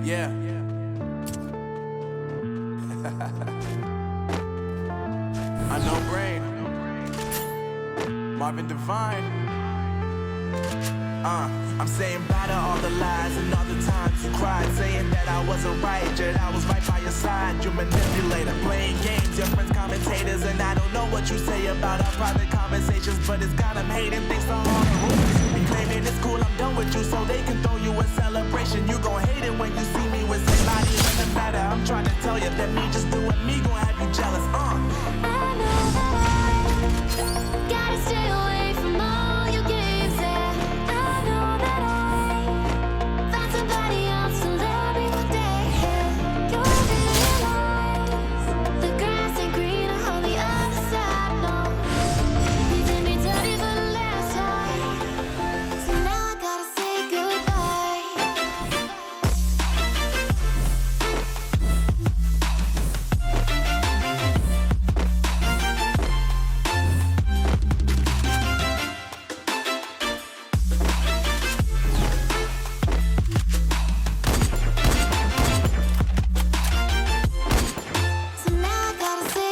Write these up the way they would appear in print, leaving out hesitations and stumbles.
Yeah. Unknown Brain. Marvin Divine. I'm saying bye to all the lies and all the times you cried, saying that I wasn't right, yet I was right by your side. You manipulator, playing games, your friends commentators, and I don't know what you say about our private conversations, but it's got them hating things on all the rumors. You be claiming it's cool, I'm done with you, so they can throw you a celebration. You gon' hate it when you see me with somebody in the matter. I'm trying to tell you that me just doing me gon' have you jealous. I know that I gotta stay away from all your games. Yeah, I know that I found somebody else to love me one day. You'll realize the grass ain't greener on the other side. No, you did me dirty for the last time, so now I gotta say goodbye. So now I gotta say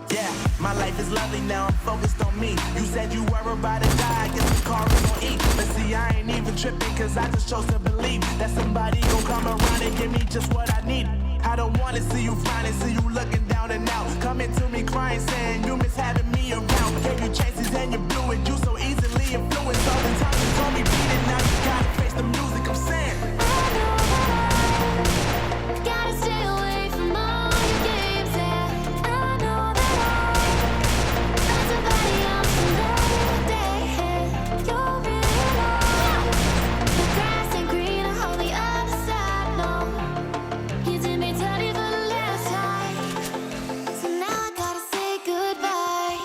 Yeah, my life is lovely now, I'm focused on me. You said you were about to die, I guess the car is on E. But see, I ain't even tripping, cause I just chose to believe that somebody gon' come around and give me just what I need. I don't wanna see you frowning, see you looking down and out, coming to me crying, saying you miss having me around. Gave you chances and you blew it, you so easily influenced. All the times you told me beat it, now you gotta face the music, I'm saying gotta stay away from all your games. Yeah, I know that I found somebody else to love me one day. You'll realize the grass ain't greener on the other side. No, you did me dirty for the last time, so now I gotta say goodbye.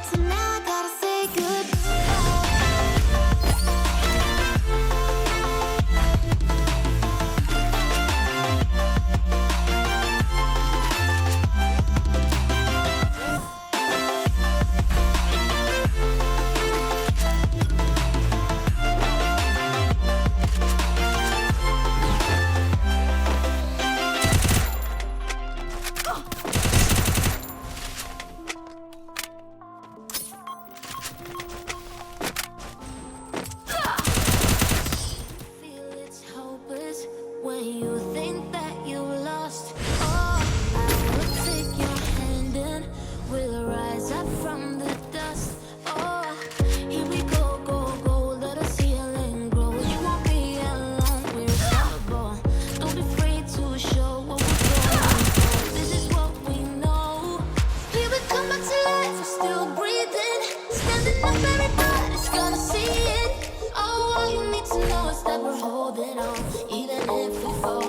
So now I gotta say feel it's hopeless when you think that you lost. Oh, I will take your hand and we'll rise up from the dust. Oh, here we go, go, go, let us heal and grow. You won't be alone, we're unstoppable. Don't be afraid to show what we're going for. This is what we know. Here we come back to life, we're still breathing. Standing up, everybody's gonna see it. Oh, all you need to know is that we're holding on, even if we fall.